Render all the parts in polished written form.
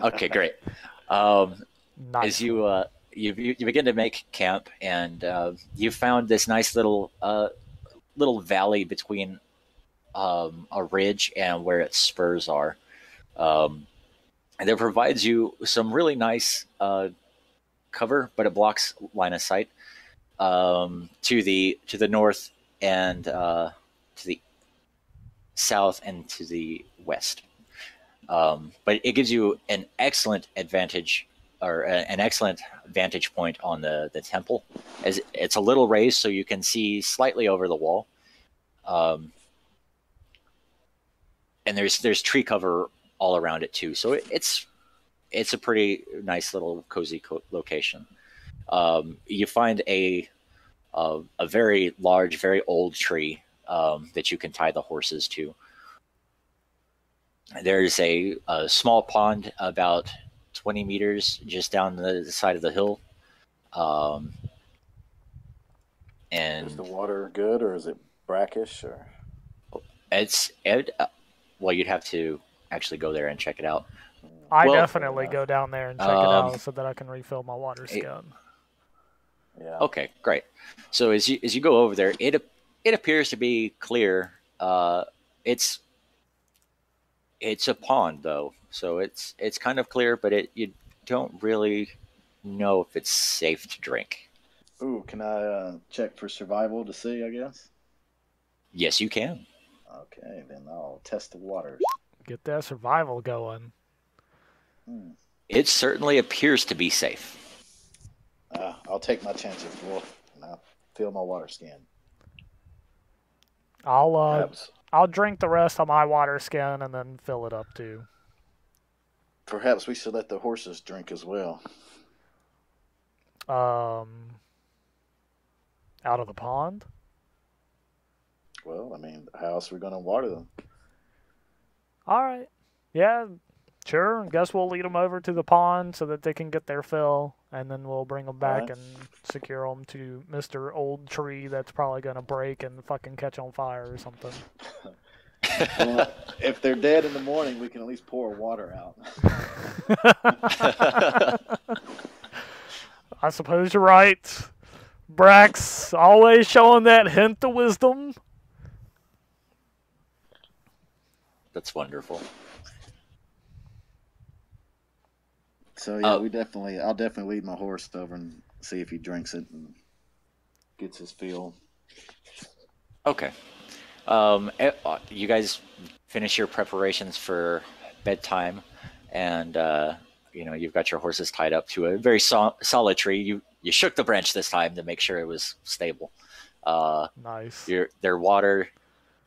Okay, great. Um, as Nice you one. you begin to make camp, and you found this nice little valley between a ridge and where its spurs are, um, and that provides you some really nice cover, but it blocks line of sight to the north and to the south and to the west. But it gives you an excellent advantage or an excellent vantage point on the temple, as it's a little raised, so you can see slightly over the wall. Um, and there's tree cover all around it too, so it's a pretty nice little cozy location. You find a very large, very old tree that you can tie the horses to. There's a small pond about 20 meters just down the side of the hill. Um, Is the and water good or is it brackish or? well, you'd have to actually go there and check it out. I Well, Fair definitely enough. go down there and check it um, out so that I can refill my water it, skin. Yeah. okay, great. So as you go over there, it appears to be clear. It's it's a pond though, so it's kind of clear, but it you don't really know if it's safe to drink. Ooh, can I check for survival to see? I guess. Yes, you can. Okay, then I'll test the waters. Get that survival going. Hmm. It certainly appears to be safe. I'll take my chances, Wolf, and I'll fill my water skin. I'll uh Perhaps, I'll drink the rest of my water skin and then fill it up too. perhaps we should let the horses drink as well. Um, Out of the pond. Well, I mean, how else are we going to water them? All right. Yeah, sure. Guess we'll lead them over to the pond so that they can get their fill, and then we'll bring them All back right. and secure them to Mister Old Tree that's probably gonna break and fucking catch on fire or something. Well, if they're dead in the morning, we can at least pour water out. I suppose you're right. Brax always showing that hint of wisdom. That's wonderful. So yeah, Uh, I'll definitely lead my horse over and see if he drinks it and gets his fill. okay. You guys finish your preparations for bedtime, and you've got your horses tied up to a very solid tree. You shook the branch this time to make sure it was stable. Uh, Nice. their water,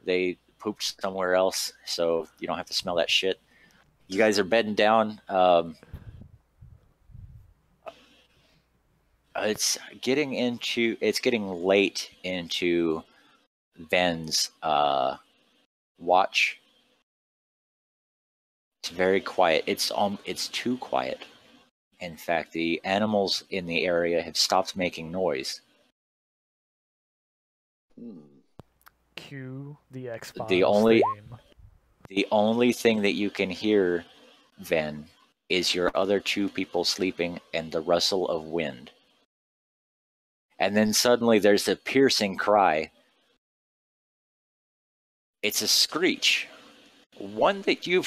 they pooped somewhere else, so you don't have to smell that shit. You guys are bedding down. It's getting late into Ven's watch. It's very quiet. It's too quiet. In fact, the animals in the area have stopped making noise. Hmm. Cue the X The Files only theme. the only thing that you can hear, Ven, is your other two people sleeping and the rustle of wind. And then suddenly there's a piercing cry. It's a screech. One that you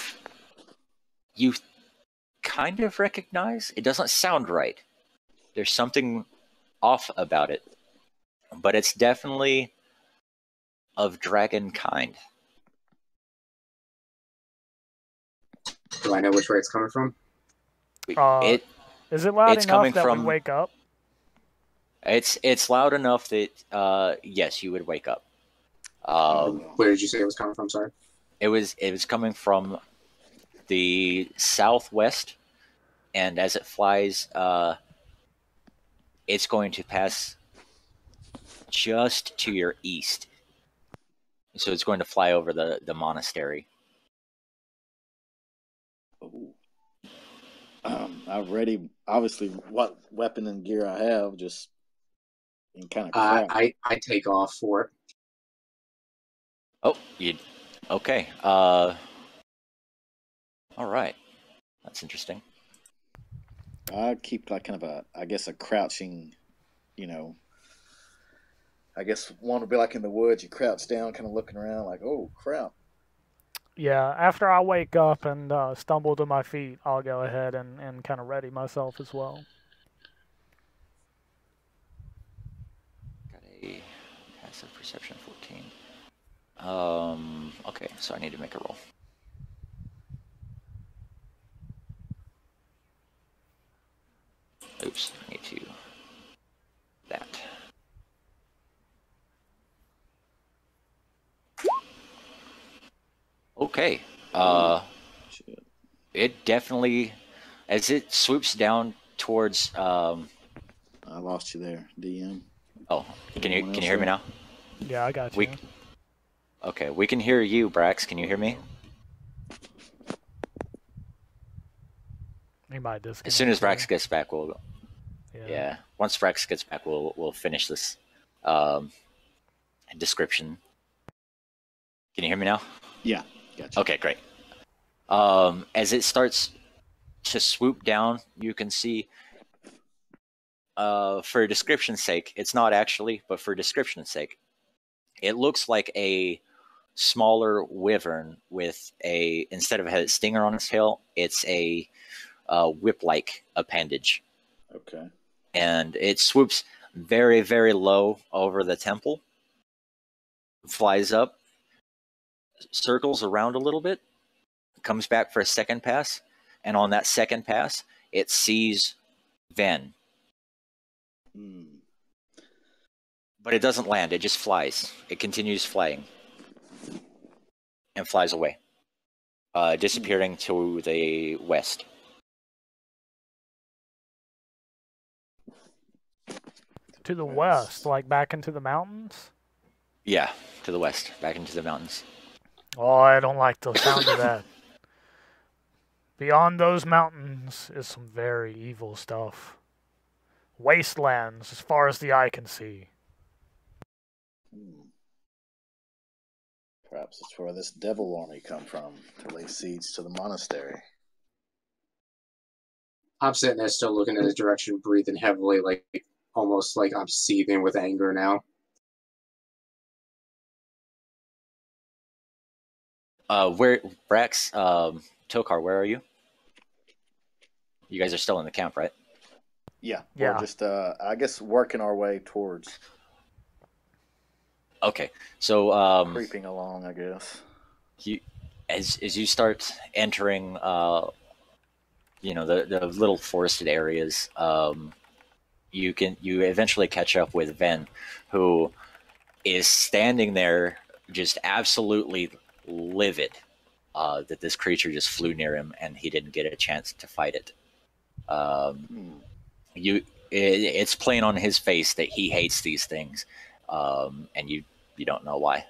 kind of recognize. It doesn't sound right. There's something off about it, but it's definitely of dragon kind. Do I know which way it's coming from? Uh, It is it loud it's enough coming that we from wake up? it's loud enough that yes, you would wake up. Um, Where did you say it was coming from? Sorry. it was coming from the southwest, and as it flies, it's going to pass just to your east. So it's going to fly over the monastery. Ooh. I've ready, obviously, what weapon and gear I have, just in kind of crap. I take off for it. Oh, you okay? All right, that's interesting. I keep like kind of I guess a crouching, you know, I guess want to be like in the woods. You crouch down, kind of looking around, like, oh crap. Yeah, after I wake up and stumble to my feet, I'll go ahead and kind of ready myself as well. Got a passive perception 14. Okay, so I need to make a roll. Oops, I need to that. Okay. Shit. It definitely, as it swoops down towards. I lost you there, DM. Oh, can you Anyone else hear me there? now? Yeah, I got We you. okay. We can hear you, Brax. Can you hear me? He might disconnect. As soon as there. Brax gets back, we'll. Yeah. Once Brax gets back, we'll finish this description. Can you hear me now? Yeah, gotcha. Okay, great. As it starts to swoop down, you can see. For description's sake, it's not actually, but for description's sake, it looks like a smaller wyvern with instead of a stinger on its tail, it's a whip-like appendage. Okay. And it swoops very, very low over the temple, flies up, circles around a little bit, comes back for a second pass, and on that second pass, it sees Ven. But it doesn't land, it just flies. It continues flying. And flies away. Disappearing to the west. To the west, like back into the mountains? Yeah, to the west, back into the mountains. Oh, I don't like the sound of that. Beyond those mountains is some very evil stuff. Wastelands as far as the eye can see. Perhaps it's where this devil army come from to lay siege to the monastery. I'm sitting there still looking in his direction, breathing heavily, like almost like I'm seething with anger now. Where Brax, Tokar, where are you? You guys are still in the camp, right? Yeah, Yeah. we're just I guess working our way towards Okay, so creeping along, I guess. you, as you start entering, the little forested areas, you eventually catch up with Ven, who is standing there just absolutely livid that this creature just flew near him and he didn't get a chance to fight it. It's plain on his face that he hates these things, and you don't know why.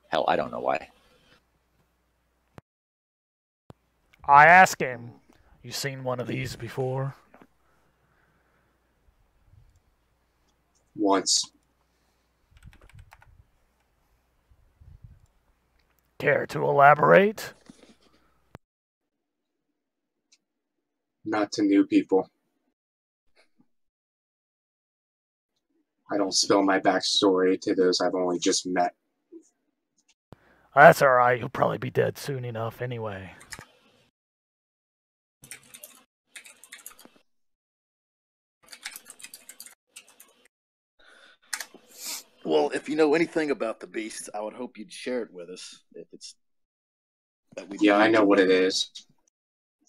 Hell, I don't know why. I ask him, you seen one of these before? Once. Care to elaborate? Not to new people. I don't spill my backstory to those I've only just met. That's alright, you'll probably be dead soon enough anyway. Well, if you know anything about the beast, I would hope you'd share it with us. If it's that we. Yeah, I know what it is.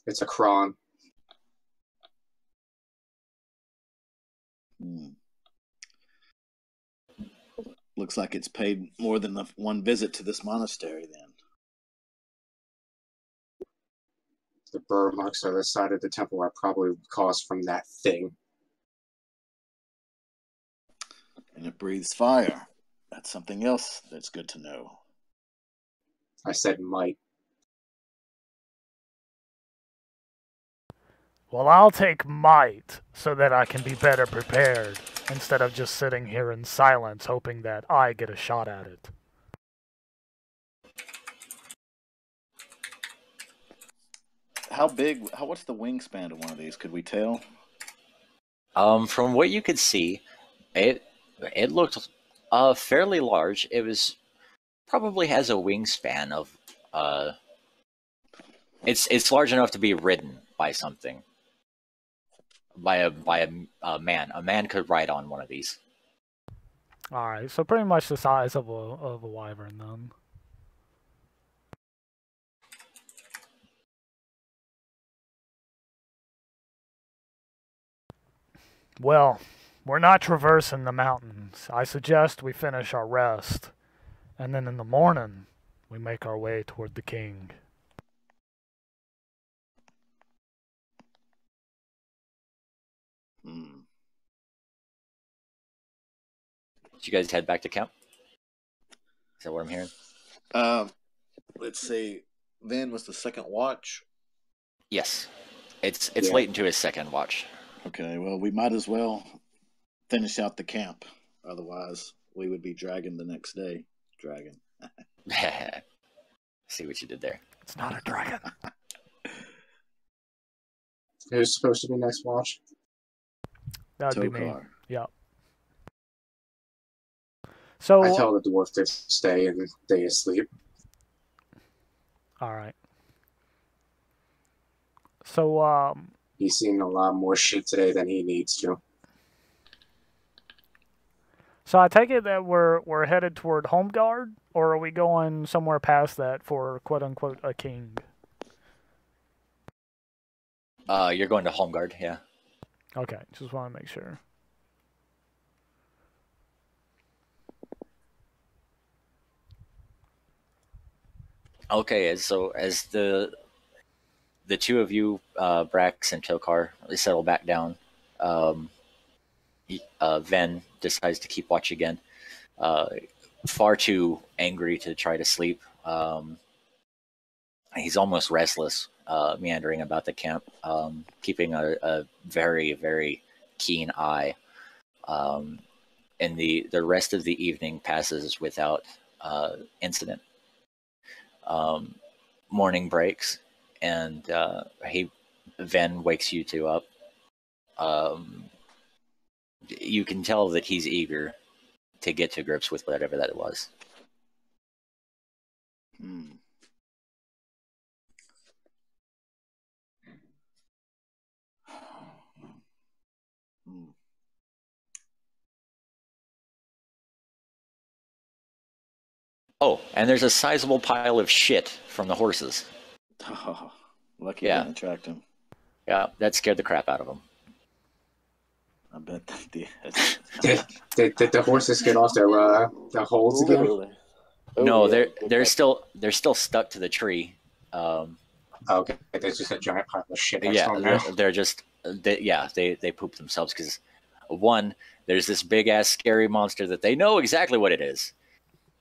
It's a cron. Looks like it's paid more than one visit to this monastery, then. The burr marks on the side of the temple are probably caused from that thing. And it breathes fire. That's something else that's good to know. I said might. Well, I'll take might so that I can be better prepared, instead of just sitting here in silence hoping that I get a shot at it. How big? What's the wingspan of one of these? Could we tell? From what you could see, it it looked fairly large. It was probably has a wingspan of uh, it's large enough to be ridden by something, by a man. A man could ride on one of these. All right, so pretty much the size of a wyvern then. Well, we're not traversing the mountains. I suggest we finish our rest, and then in the morning we make our way toward the king. Hmm. Did you guys head back to camp? Is that what I'm hearing? Um, let's see. Then was the second watch. Yes. It's Yeah. late into his second watch. Okay, well, we might as well finish out the camp. Otherwise, we would be dragging the next day. Dragon. See what you did there. It's not a dragon. Who's supposed to be next watch? That'd be me. Tokar. Yeah. So, I tell the dwarf to stay and stay asleep. all right. So, He's seen a lot more shit today than he needs to. so I take it that we're headed toward Home Guard, or are we going somewhere past that for quote unquote a king? You're going to home guard, yeah. Okay, just want to make sure. Okay, so as the two of you, Brax and Tokar, they settle back down. Ven decides to keep watch again. Far too angry to try to sleep. He's almost restless, meandering about the camp, keeping a very, very keen eye. And the rest of the evening passes without incident. Morning breaks, and Ven wakes you two up. You can tell that he's eager to get to grips with whatever that was. Hmm. Hmm. Oh, and there's a sizable pile of shit from the horses. Oh, lucky Yeah. I didn't attract him. Yeah, that scared the crap out of them. I bet they Did the horses get off their holds again? No, yeah. they're still stuck to the tree. Okay, there's just a giant pile of shit next to Yeah, them now. they're just they poop themselves because one, there's this big ass scary monster that they know exactly what it is,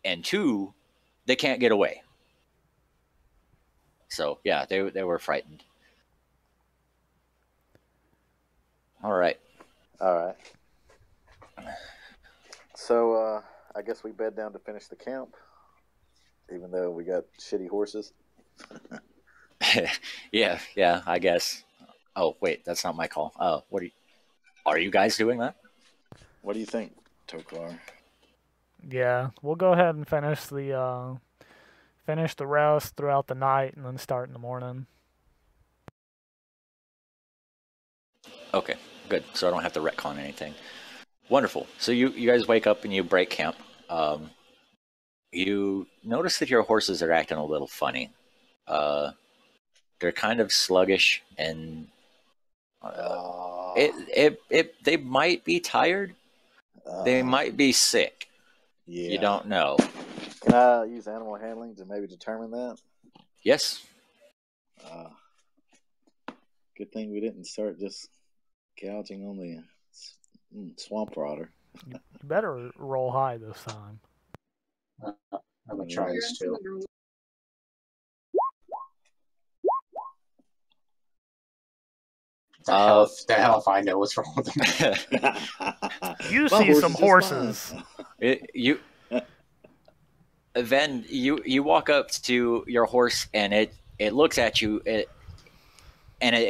and two, they can't get away. So yeah, they were frightened. All right. All right. So I guess we bed down to finish the camp, even though we got shitty horses. yeah, I guess. Oh wait, that's not my call. Are you guys doing that? What do you think, Tokar? Yeah, we'll go ahead and finish the rest throughout the night, and then start in the morning. Okay, good. So I don't have to retcon anything. Wonderful. So you guys wake up and you break camp. You notice that your horses are acting a little funny. They're kind of sluggish, and they might be tired. They might be sick. Yeah. You don't know. Can I use animal handling to maybe determine that? Yes. Good thing we didn't start just gouging on the swamp rotter. You better roll high this time. I'm gonna try this too. The hell if I know what's wrong with them. You My see horse some is just horses. Then you walk up to your horse and it looks at you. and it